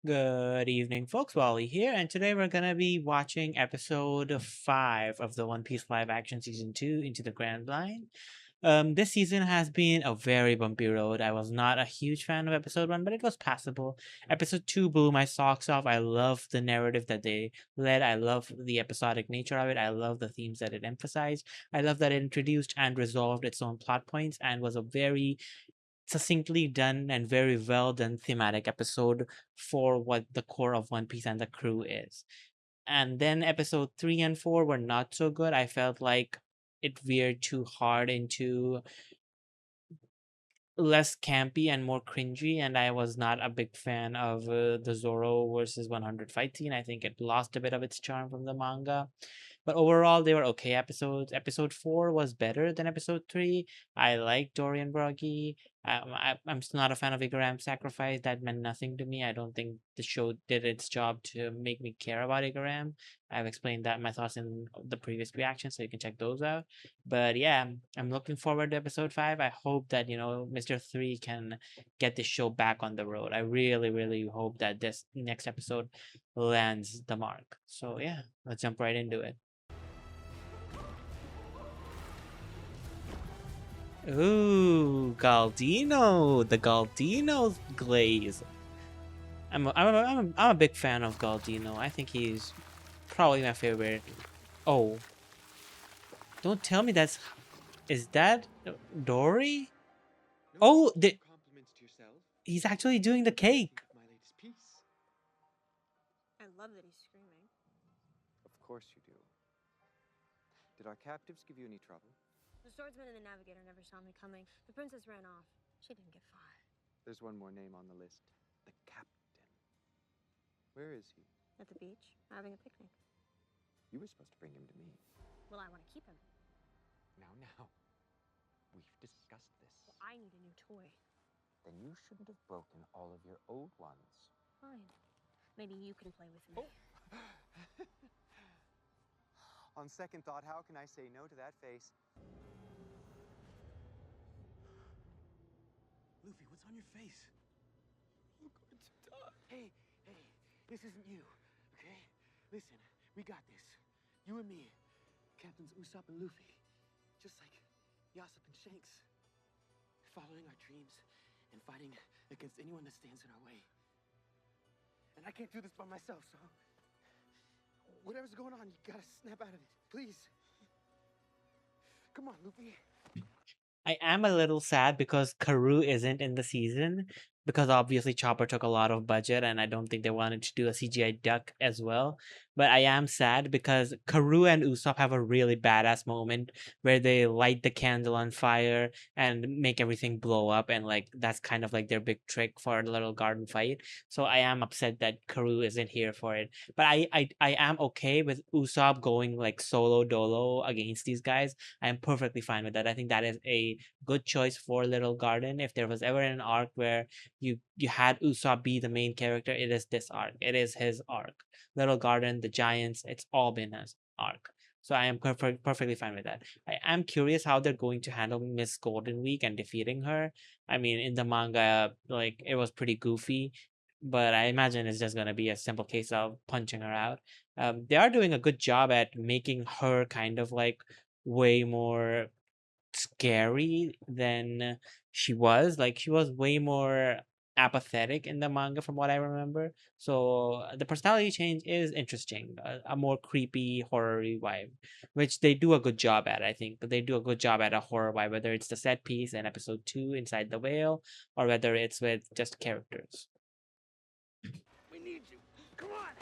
Good evening, folks. Wally here, and today we're gonna be watching episode 5 of the One Piece live action season 2 Into the Grand Line. This season has been a very bumpy road. I was not a huge fan of episode 1, but it was passable. Episode 2 blew my socks off. I love the narrative that they led. I love the episodic nature of it. I love the themes that it emphasized. I love that it introduced and resolved its own plot points and was a very succinctly done and very well done thematic episode for what the core of One Piece and the crew is. And then episode 3 and 4 were not so good. I felt like it veered too hard into less campy and more cringy, and I was not a big fan of the Zoro versus 100 fight scene. I think it lost a bit of its charm from the manga. But overall, they were okay episodes. Episode 4 was better than episode 3. I like Dorian Broggy. I'm still not a fan of Igaram's sacrifice. That meant nothing to me. I don't think the show did its job to make me care about Igaram. I've explained that my thoughts in the previous reaction, so you can check those out. But yeah, I'm looking forward to episode 5. I hope that, Mr. 3 can get this show back on the road. I really, really hope that this next episode lands the mark. So yeah, let's jump right into it. Ooh, Galdino, the Galdino glaze. I'm a big fan of Galdino. I think he's probably my favorite. Oh, don't tell me is that Dory? Oh, he's actually doing the cake. I love that he's screaming. Of course you do. Did our captives give you any trouble? The swordsman and the navigator never saw me coming. The princess ran off. She didn't get far. There's one more name on the list. The captain. Where is he? At the beach, having a picnic. You were supposed to bring him to me. Well, I want to keep him. Now. We've discussed this. Well, I need a new toy. Then you shouldn't have broken all of your old ones. Fine. Maybe you can play with me. On second thought, how can I say no to that face? Luffy, what's on your face? I'm going to die. Hey, this isn't you, okay? Listen, we got this. You and me, Captains Usopp and Luffy. Just like Usopp and Shanks. Following our dreams and fighting against anyone that stands in our way. And I can't do this by myself, so whatever's going on, you gotta snap out of it. Please. Come on, Luffy. I am a little sad because Karoo isn't in the season because obviously Chopper took a lot of budget and I don't think they wanted to do a CGI duck as well. But I am sad because Karoo and Usopp have a really badass moment where they light the candle on fire and make everything blow up, and like that's kind of like their big trick for a little garden fight. So I am upset that Karoo isn't here for it. But I am okay with Usopp going like solo dolo against these guys. I am perfectly fine with that. I think that is a good choice for Little Garden. If there was ever an arc where you had Usopp be the main character, it is this arc. It is his arc. Little Garden, the Giants, it's all been his arc. So I am perfectly fine with that. I am curious how they're going to handle Miss Golden Week and defeating her. I mean, in the manga, like it was pretty goofy, but I imagine it's just gonna be a simple case of punching her out. They are doing a good job at making her kind of like way more scary than she was. Like she was way more apathetic in the manga from what I remember. So the personality change is interesting. A more creepy horror vibe, which they do a good job at, I think. But they do a good job at a horror vibe, whether it's the set piece in episode 2 inside the whale, or whether it's with just characters. We need you. Come on.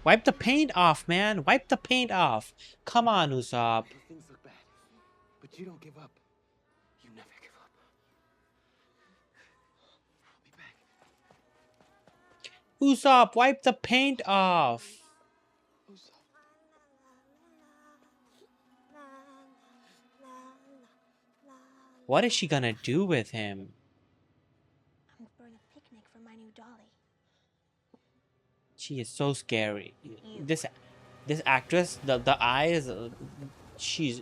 Wipe the paint off, man. Wipe the paint off. Come on, Usopp. Things look bad, but you don't give up. You never give up. I'll be back. Usopp, wipe the paint off. What is she gonna do with him? I'm throwing a picnic for my new dolly. She is so scary. This actress, the eyes, she's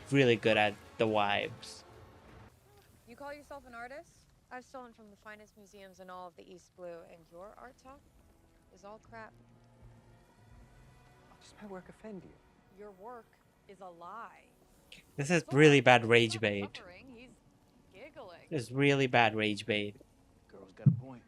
really good at the vibes. You call yourself an artist? I've stolen from the finest museums in all of the East Blue, and your art talk is all crap. Does my work offend you? Your work is a lie. This is Usopp, really bad he's rage not bait. suffering, he's giggling. This is really bad rage bait. Girl's got a point.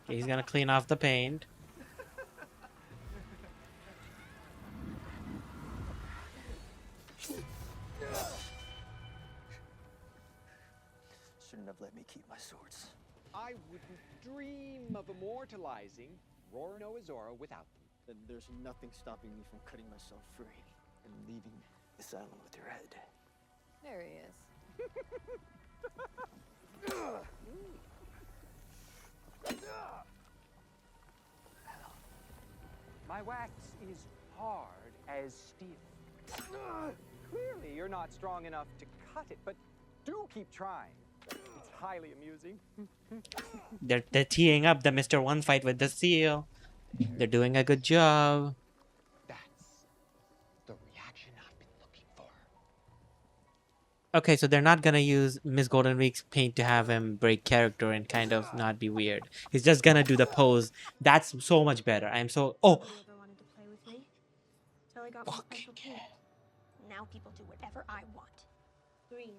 Okay, he's gonna clean off the paint. Shouldn't have let me keep my swords. I wouldn't dream of immortalizing Roro Izora without them. Then there's nothing stopping me from cutting myself free and leaving this island with your head. There he is. My wax is hard as steel. Clearly, you're not strong enough to cut it, but do keep trying. It's highly amusing. They're teeing up the Mr. One fight with the seal. They're doing a good job. That's the reaction I've been looking for. Okay, so they're not gonna use Miss Golden Week's paint to have him break character and kind of not be weird. He's just gonna do the pose. That's so much better. I'm so... Oh! Nobody ever wanted to play with me. Till I got my special paint. Now people do whatever I want. Green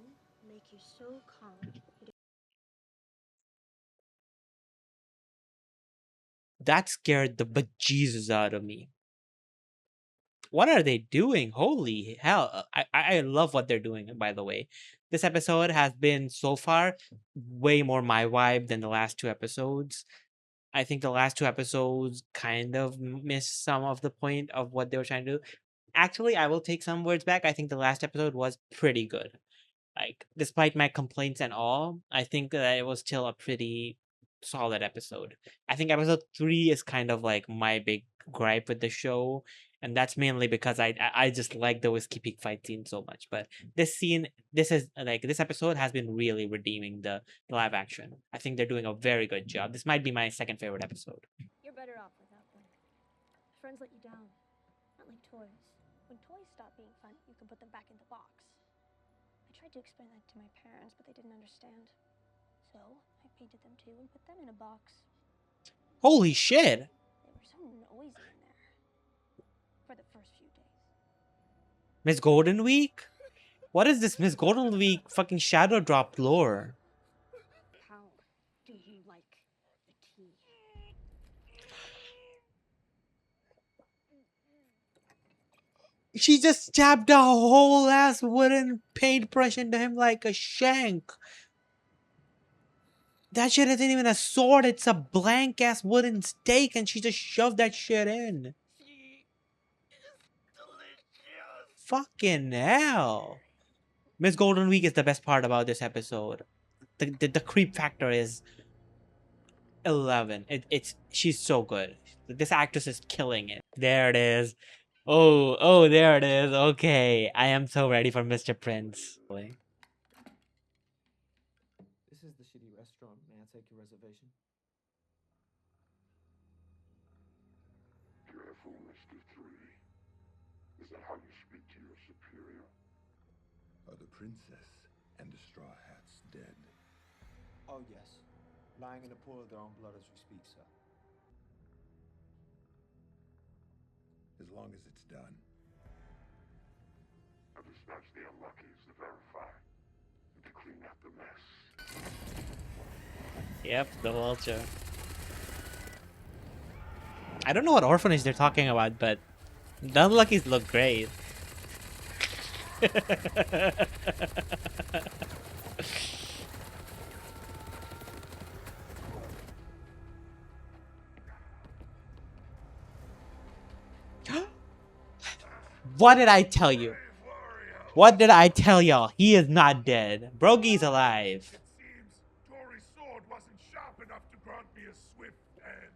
make you so calm. That scared the bejesus out of me. What are they doing? Holy hell. I love what they're doing, by the way. This episode has been, so far, way more my vibe than the last two episodes. I think the last two episodes kind of missed some of the point of what they were trying to do. Actually, I will take some words back. I think the last episode was pretty good. Like, despite my complaints and all, I think that it was still a pretty solid episode. I think episode 3 is kind of like my big gripe with the show, and that's mainly because I just like the Whiskey Peak fight scene so much. But this episode has been really redeeming the live action. I think they're doing a very good job. This might be my second favorite episode. You're better off without them. Friends let you down. Not like toys. When toys stop being fun, you can put them back in the box. I tried to explain that to my parents, but they didn't understand. So, I painted them too and put them in a box. Holy shit! They were so noisy in there. For the first few days. Miss Golden Week? What is this Miss Golden Week fucking shadow drop lore? How do you like the tea? She just stabbed a whole ass wooden paintbrush into him like a shank. That shit isn't even a sword, it's a blank ass wooden stake, and she just shoved that shit in. Fucking hell. Miss Golden Week is the best part about this episode. The creep factor is 11. She's so good. This actress is killing it. There it is. Oh, there it is. Okay, I am so ready for Mr. Prince. This is the shitty restaurant. May I take your reservation? Careful, Mr. Three. Is that how you speak to your superior? Are the princess and the Straw Hats dead? Oh, yes. Lying in a pool of their own blood as we speak, sir. As long as it's done. I dispatched the unluckies to verify and to clean up the mess. Yep, the vulture. I don't know what orphanage they're talking about, but the unluckies look great. What did I tell you? What did I tell y'all? He is not dead. Brogy's alive. It seems Tori's sword wasn't sharp enough to grant me a swift end.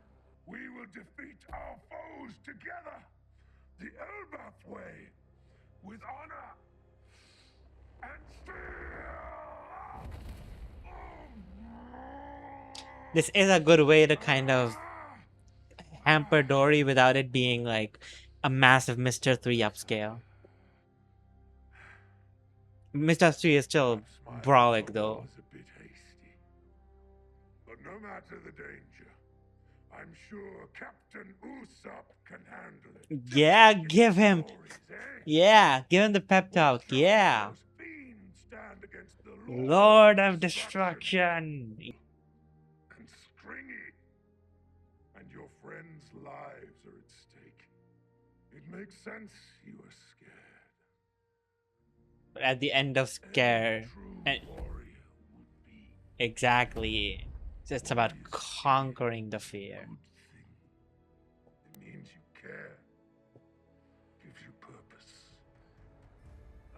We will defeat our foes together, the Elbath way, with honor and steel. This is a good way to kind of hamper Dory without it being like a massive Mr. 3 upscale. Mr. 3 is still Perhaps my brawling offer though. was a bit hasty. But no matter the danger, I'm sure Captain Usopp can handle it. Just Yeah, like in give the him. stories, eh? Yeah, give him the pep What talk. chance Yeah. do those fiends stand against the Lord of Destruction? Destruction. And Stringy. And your friends' lives are at stake. It makes sense you are scared. At the end of Any Scare. true And warrior would be. exactly. It's about Always conquering the fear fear. a good thing. It means you care. Gives you purpose.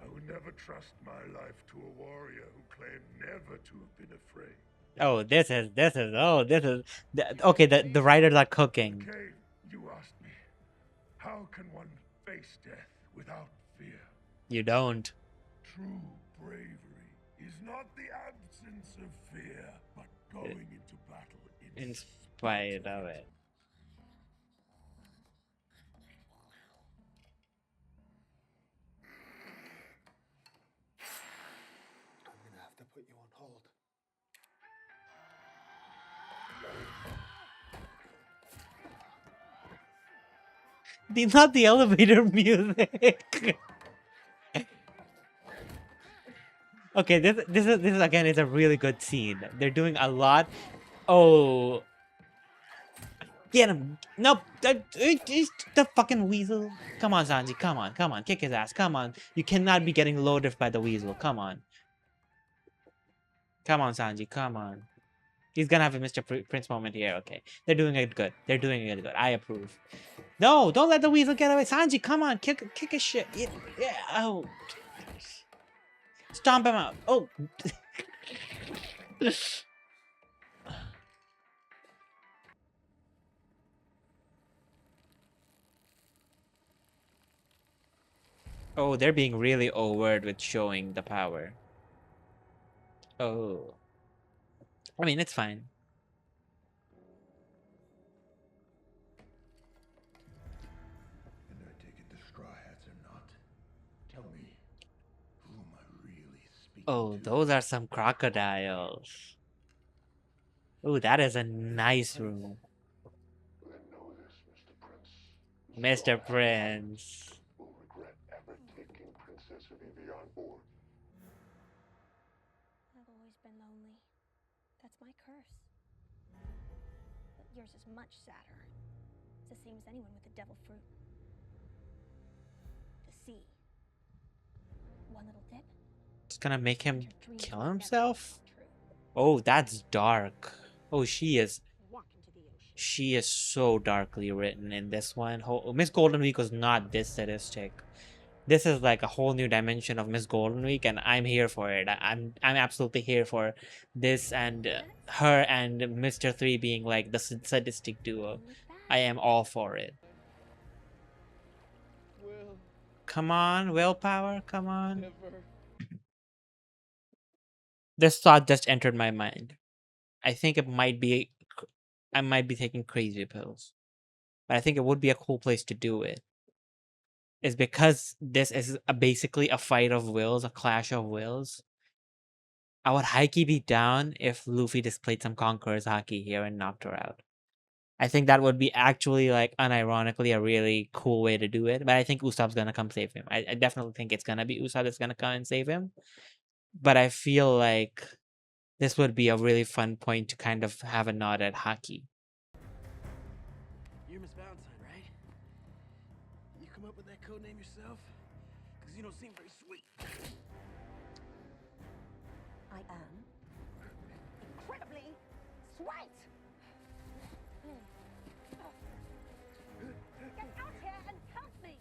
I would never trust my life to a warrior who claimed never to have been afraid. Oh, this is okay, the writers are cooking. Okay, you asked me. How can one face death without fear? You don't. True bravery is not the absence of fear, but going into battle In spite of it. I'm gonna have to put you on hold. Not the elevator music. Okay, this is again is a really good scene. They're doing a lot. Oh, get him! Nope, the fucking weasel. Come on, Sanji. Come on, kick his ass. Come on, you cannot be getting loaded by the weasel. Come on, Sanji. Come on. He's gonna have a Mr. Prince moment here. Okay, they're doing it good. They're doing it good. I approve. No, don't let the weasel get away. Sanji, come on, kick his shit. Yeah, yeah. Oh, stomp him out. Oh. Oh, they're being really overt with showing the power. Oh. I mean, it's fine. And I take it the Straw Hats are not. Tell me, who am I really speaking Oh, to? those are some crocodiles. Oh, that is a nice room. Then know this, Mr. Prince. Mr. Prince. Will regret ever taking Princess Vivi on board. I've always been lonely. That's my curse. But yours is much sadder. It's the same as anyone with the devil fruit. The sea. One little dip. It's gonna make and him your dreams kill will never himself? come true. Oh, that's dark. Oh, she is Walk into the ocean. She is so darkly written in this one. Miss Golden Week was not this sadistic. This is like a whole new dimension of Miss Golden Week, and I'm here for it. I'm absolutely here for this and her and Mr. 3 being like the sadistic duo. I am all for it. Will Come on, willpower, come on. never. This thought just entered my mind. I think I might be taking crazy pills, but I think it would be a cool place to do it. Is because this is basically a fight of wills, a clash of wills. I would hikey be down if Luffy displayed some Conqueror's Haki here and knocked her out. I think that would be actually, like, unironically a really cool way to do it. But I think Usopp's gonna come save him. I definitely think it's gonna be Usopp that's gonna come and save him. But I feel like this would be a really fun point to kind of have a nod at Haki. You're Miss Valentine, right? You come up with that code name yourself? Because you don't seem very sweet. I am incredibly sweet. Get out here and help me.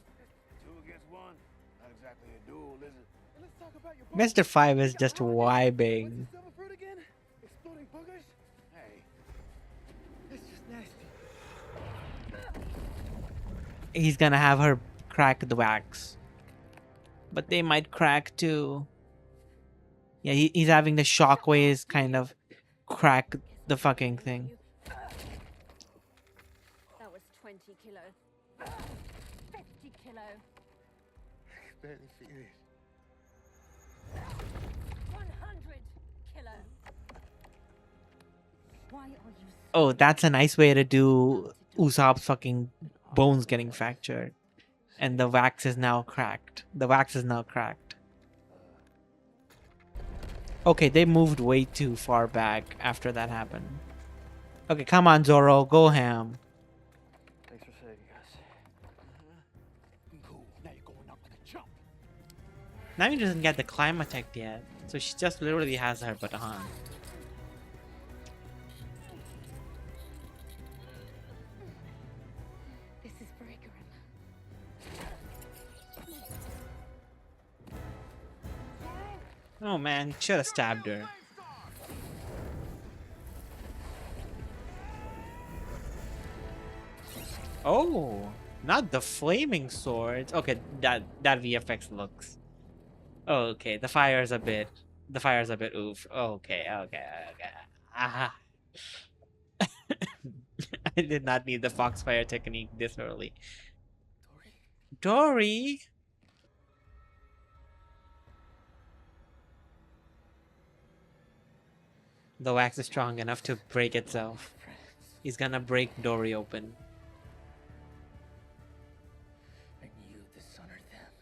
2 against 1. Not exactly a duel, is it? Let's talk about your Mr. 5 is You got just holiday. What's vibing. the silver fruit again? Exploding boogers? Hey, it's just nasty. He's gonna have her crack the wax. But they might crack too. Yeah, he's having the shockwaves kind of crack the fucking thing. That was 20 kilos. 50 barely feel it. 100, killer. Why are you Oh, that's a nice way to do Usopp's fucking bones getting fractured. And the wax is now cracked. The wax is now cracked. Okay, they moved way too far back after that happened. Okay, come on, Zoro. Go ham. Thanks for saving us. Cool. Now you're going up like a chump. Nami doesn't get the climatex yet. So she just literally has her baton. This is breaker. Oh man, should have stabbed her. Oh, not the flaming swords. Okay, that VFX looks. Oh, okay, the fire's a bit. The fire's a bit oof. Okay, okay, okay. Ah. I did not need the foxfire technique this early. Dory. The wax is strong enough to break itself. He's gonna break Dory open. I knew you'd dishonor them.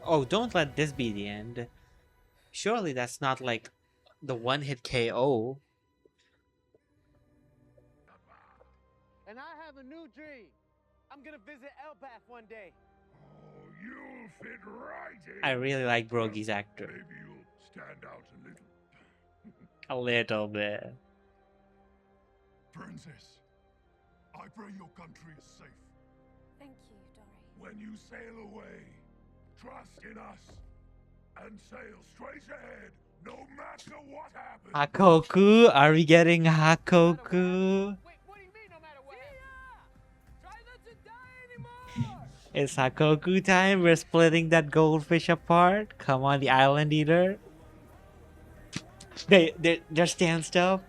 Oh, don't let this be the end. Surely that's not like the one-hit KO. And I have a new dream. I'm gonna visit Elbath one day. Oh, you'll fit right in. I really like Brogy's actor. Maybe you'll stand out a little. A little bit. Princess, I pray your country is safe. Thank you, Dory. When you sail away, trust in us and sail straight ahead, no matter what happens. Hakoku? Are we getting Hakoku? Wait, what do you mean no matter what? Try not to die anymore! It's Hakoku time. We're splitting that goldfish apart. Come on, the island eater. They're stand still.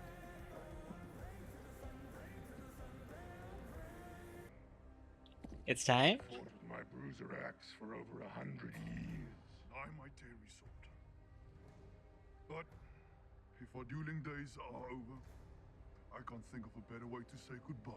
It's time. Fought with my bruiser axe for over 100 years. I might tell Usopp. But if our dueling days are over, I can't think of a better way to say goodbye.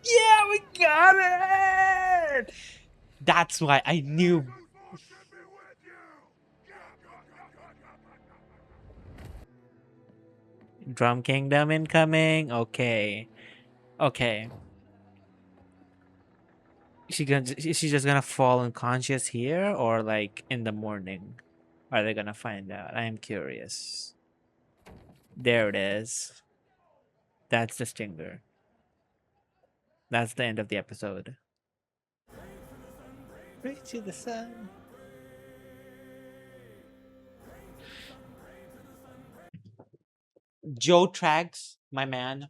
Yeah, we got it. That's why I knew. Drum Kingdom incoming. Okay. Okay. Is she just gonna fall unconscious here or like in the morning? Are they gonna find out? I am curious. There it is. That's the stinger. That's the end of the episode. Pray to the sun. Joe Tracks, my man.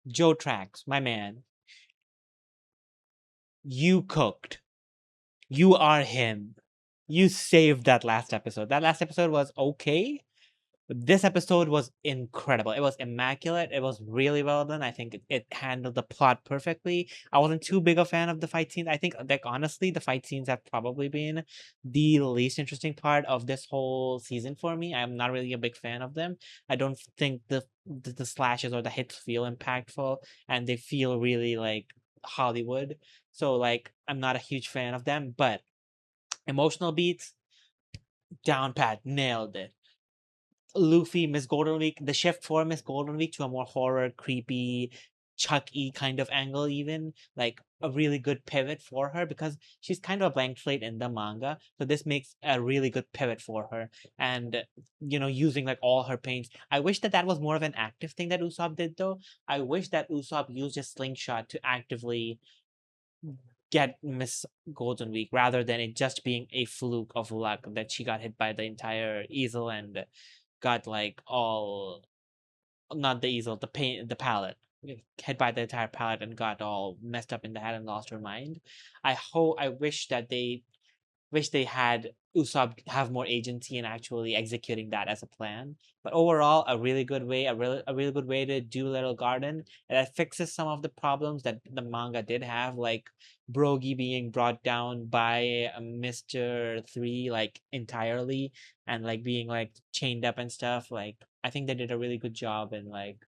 Joe Tracks, my man. You cooked. You are him. You saved that last episode. That last episode was okay. This episode was incredible. It was immaculate. It was really well done. I think it handled the plot perfectly. I wasn't too big a fan of the fight scenes. I think, like, honestly, the fight scenes have probably been the least interesting part of this whole season for me. I'm not really a big fan of them. I don't think the slashes or the hits feel impactful, and they feel really like Hollywood. So, like, I'm not a huge fan of them, but emotional beats, down pat, nailed it. Luffy, Miss Golden Week, the shift for Miss Golden Week to a more horror, creepy, Chuck E kind of angle, even like a really good pivot for her because she's kind of a blank slate in the manga. So this makes a really good pivot for her, and using like all her pains. I wish that that was more of an active thing that Usopp did, though. I wish that Usopp used his slingshot to actively get Miss Golden Week rather than it just being a fluke of luck that she got hit by the entire easel and got like all not the easel, the palette. Hit by the entire palette and got all messed up in the head and lost her mind. I wish they had Usopp have more agency in actually executing that as a plan. But overall, a really good way, a really good way to do Little Garden, and that fixes some of the problems that the manga did have, like Brogy being brought down by Mr. Three like entirely, and like being like chained up and stuff. Like I think they did a really good job in like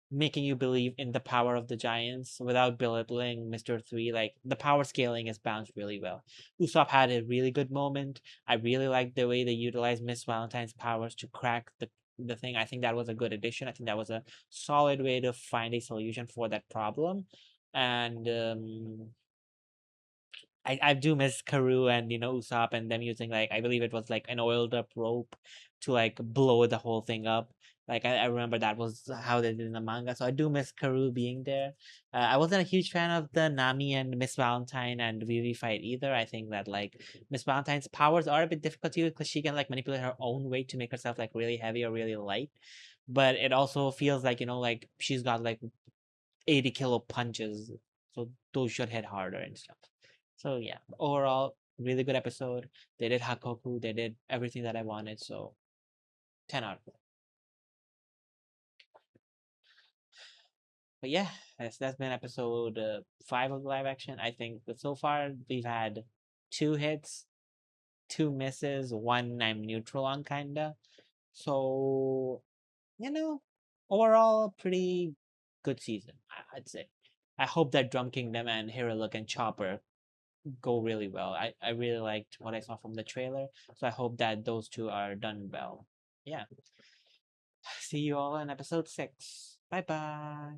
making you believe in the power of the giants without belittling Mr. Three. Like the power scaling is balanced really well. Usopp had a really good moment. I really liked the way they utilized Miss Valentine's powers to crack the thing. I think that was a good addition. I think that was a solid way to find a solution for that problem. And I do miss Karu and Usopp and them using like I believe it was like an oiled up rope to like blow the whole thing up. Like I remember that was how they did in the manga. So I do miss Karu being there. I wasn't a huge fan of the Nami and Miss Valentine and Vivi fight either. I think that like Miss Valentine's powers are a bit difficult to use because she can like manipulate her own weight to make herself like really heavy or really light. But it also feels like like she's got like 80 kilo punches, so those should hit harder and stuff. So yeah, overall, really good episode. They did Hakoku, they did everything that I wanted, so 10 out of 10. But yeah, that's been episode 5 of the live action. I think that so far we've had 2 hits, 2 misses, one I'm neutral on, kinda. So, you know, overall, pretty good season, I'd say. I hope that Drum Kingdom and Hero Look and Chopper go really well. I really liked what I saw from the trailer, so I hope that those two are done well. Yeah. See you all in episode 6. Bye bye.